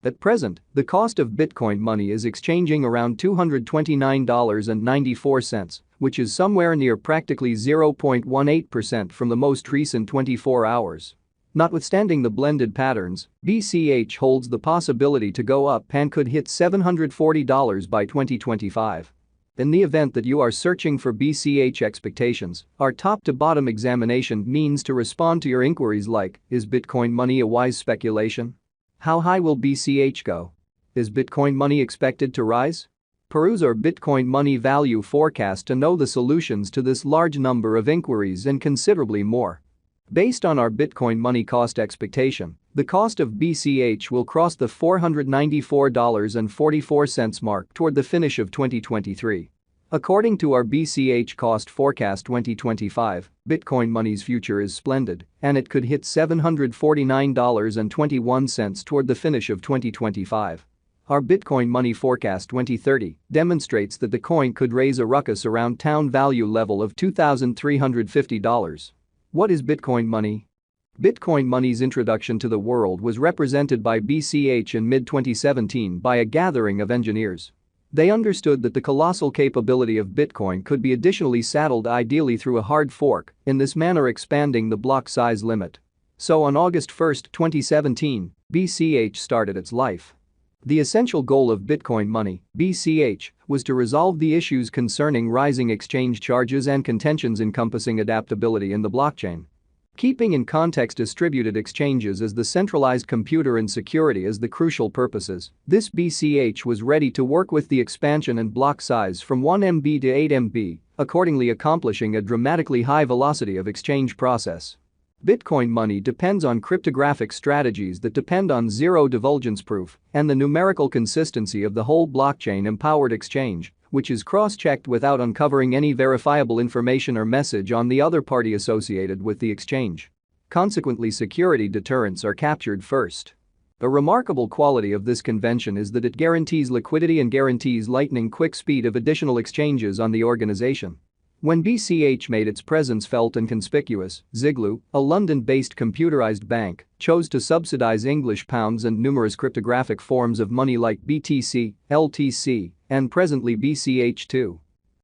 At present, the cost of Bitcoin money is exchanging around $229.94, which is somewhere near practically 0.18% from the most recent 24 hours. Notwithstanding the blended patterns, BCH holds the possibility to go up and could hit $740 by 2025. In the event that you are searching for BCH expectations, our top-to-bottom examination means to respond to your inquiries like, is Bitcoin money a wise speculation? How high will BCH go? Is Bitcoin money expected to rise? Peruse our Bitcoin money value forecast to know the solutions to this large number of inquiries and considerably more. Based on our Bitcoin money cost expectation, the cost of BCH will cross the $494.44 mark toward the finish of 2023. According to our BCH cost forecast 2025, Bitcoin money's future is splendid, and it could hit $749.21 toward the finish of 2025. Our Bitcoin money forecast 2030 demonstrates that the coin could raise a ruckus around town value level of $2,350. What is Bitcoin money? Bitcoin money's introduction to the world was represented by BCH in mid-2017 by a gathering of engineers. They understood that the colossal capability of Bitcoin could be additionally saddled ideally through a hard fork, in this manner expanding the block size limit. So on August 1, 2017, BCH started its life. The essential goal of Bitcoin money, BCH, was to resolve the issues concerning rising exchange charges and contentions encompassing adaptability in the blockchain. Keeping in context distributed exchanges as the centralized computer and security as the crucial purposes, this BCH was ready to work with the expansion and block size from 1 MB to 8 MB, accordingly accomplishing a dramatically high velocity of exchange process. Bitcoin money depends on cryptographic strategies that depend on zero divulgence proof and the numerical consistency of the whole blockchain-empowered exchange, which is cross-checked without uncovering any verifiable information or message on the other party associated with the exchange. Consequently, security deterrents are captured first. A remarkable quality of this convention is that it guarantees liquidity and guarantees lightning-quick speed of additional exchanges on the organization. When BCH made its presence felt and conspicuous, Ziglu, a London-based computerized bank, chose to subsidize English pounds and numerous cryptographic forms of money like BTC, LTC, and presently BCH2.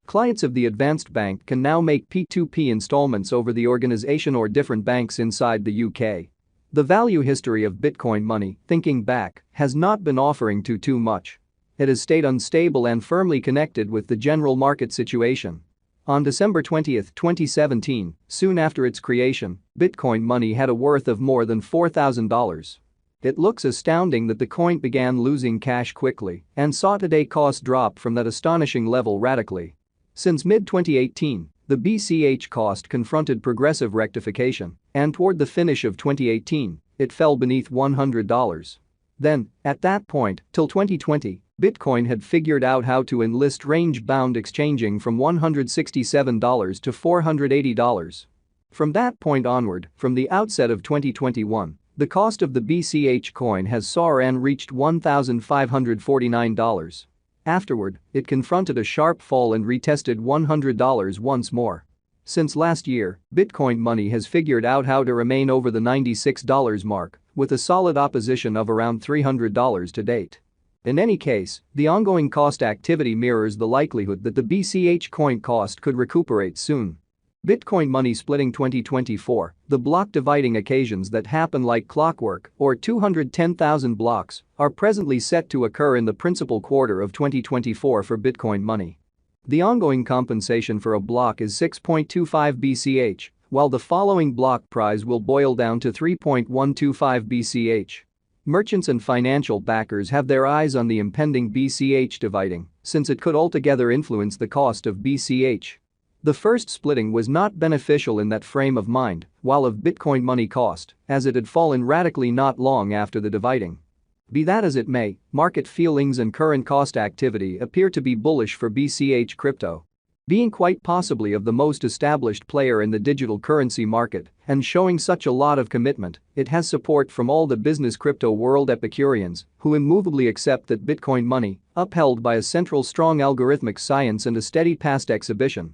Clients of the advanced bank can now make P2P installments over the organization or different banks inside the UK. The value history of Bitcoin money, thinking back, has not been offering too much. It has stayed unstable and firmly connected with the general market situation. On December 20, 2017, soon after its creation, Bitcoin money had a worth of more than $4,000. It looks astounding that the coin began losing cash quickly and saw today cost drop from that astonishing level radically. Since mid-2018, the BCH cost confronted progressive rectification, and toward the finish of 2018, it fell beneath $100. Then, at that point, till 2020, Bitcoin had figured out how to enlist range-bound exchanging from $167 to $480. From that point onward, from the outset of 2021, the cost of the BCH coin has soared and reached $1,549. Afterward, it confronted a sharp fall and retested $100 once more. Since last year, Bitcoin money has figured out how to remain over the $96 mark, with a solid opposition of around $300 to date. In any case, the ongoing cost activity mirrors the likelihood that the BCH coin cost could recuperate soon. Bitcoin money splitting 2024, the block dividing occasions that happen like clockwork, or 210,000 blocks, are presently set to occur in the principal quarter of 2024 for Bitcoin money. The ongoing compensation for a block is 6.25 BCH, while the following block price will boil down to 3.125 BCH. Merchants and financial backers have their eyes on the impending BCH dividing, since it could altogether influence the cost of BCH. The first splitting was not beneficial in that frame of mind, while of Bitcoin money cost, as it had fallen radically not long after the dividing. Be that as it may, market feelings and current cost activity appear to be bullish for BCH crypto. Being quite possibly of the most established player in the digital currency market and showing such a lot of commitment, it has support from all the business crypto world Epicureans who immovably accept that Bitcoin money, upheld by a central strong algorithmic science and a steady past exhibition,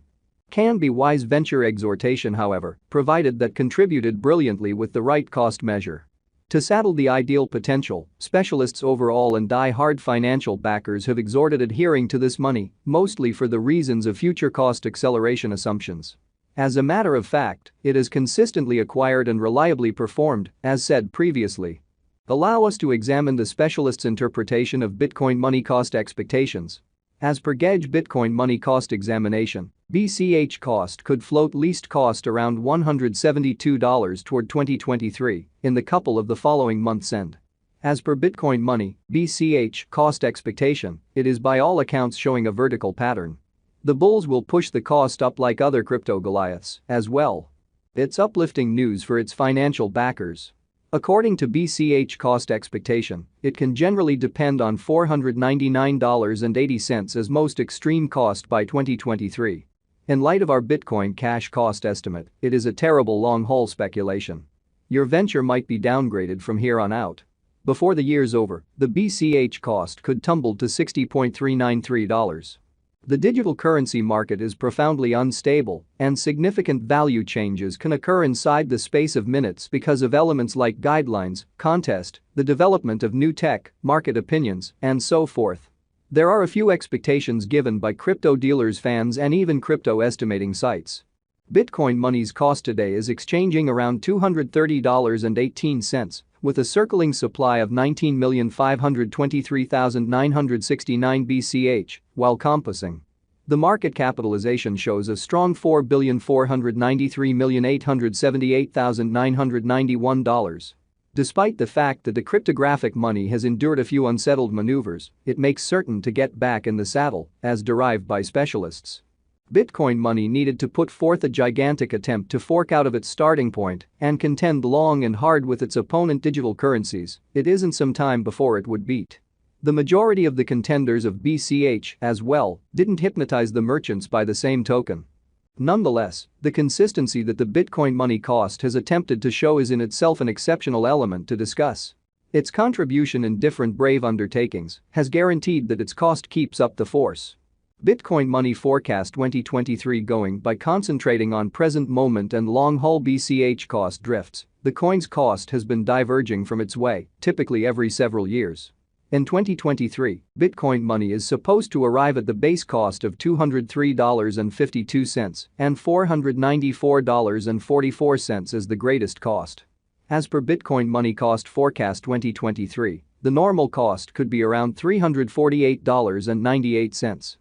can be wise venture exhortation, however, provided that contributed brilliantly with the right cost measure. To saddle the ideal potential, specialists overall and die-hard financial backers have exhorted adhering to this money, mostly for the reasons of future cost acceleration assumptions. As a matter of fact, it is consistently acquired and reliably performed, as said previously. Allow us to examine the specialists' interpretation of Bitcoin money cost expectations. As per Gege Bitcoin money cost examination, BCH cost could float least cost around $172 toward 2023 in the couple of the following months end. As per Bitcoin money, BCH cost expectation, it is by all accounts showing a vertical pattern. The bulls will push the cost up like other crypto Goliaths as well. It's uplifting news for its financial backers. According to BCH cost expectation, it can generally depend on $499.80 as most extreme cost by 2023. In light of our Bitcoin cash cost estimate, it is a terrible long-haul speculation. Your venture might be downgraded from here on out. Before the year's over, the BCH cost could tumble to $60.393. The digital currency market is profoundly unstable, and significant value changes can occur inside the space of minutes because of elements like guidelines, contest, the development of new tech, market opinions, and so forth. There are a few expectations given by crypto dealers, fans, and even crypto estimating sites. Bitcoin money's cost today is exchanging around $230.18, with a circling supply of 19,523,969 BCH, while compassing. The market capitalization shows a strong $4,493,878,991. Despite the fact that the cryptographic money has endured a few unsettled maneuvers, it makes certain to get back in the saddle, as derived by specialists. Bitcoin money needed to put forth a gigantic attempt to fork out of its starting point and contend long and hard with its opponent digital currencies. It isn't some time before it would beat. The majority of the contenders of BCH, as well, didn't hypnotize the merchants by the same token. Nonetheless, the consistency that the Bitcoin money cost has attempted to show is in itself an exceptional element to discuss. Its contribution in different brave undertakings has guaranteed that its cost keeps up the force. Bitcoin money forecast 2023 going by concentrating on present moment and long-haul BCH cost drifts, the coin's cost has been diverging from its way, typically every several years. In 2023, Bitcoin money is supposed to arrive at the base cost of $203.52 and $494.44 as the greatest cost. As per Bitcoin money cost forecast 2023, the normal cost could be around $348.98.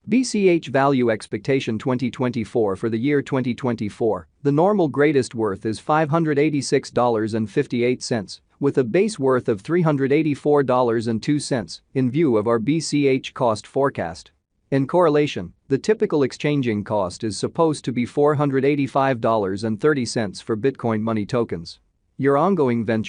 BCH value expectation 2024 for the year 2024, the normal greatest worth is $586.58, with a base worth of $384.02 in view of our BCH cost forecast. In correlation, the typical exchanging cost is supposed to be $485.30 for Bitcoin money tokens. Your ongoing venture